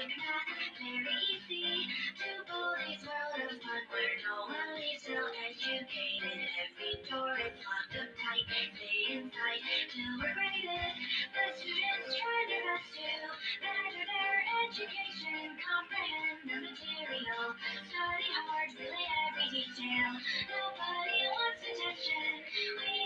very easy to bully's world of fun where no one leaves till educated. Every door is locked up tight, stay inside till we're graded. The students try their best to better their education, comprehend the material, study hard, relay every detail. Nobody wants attention, we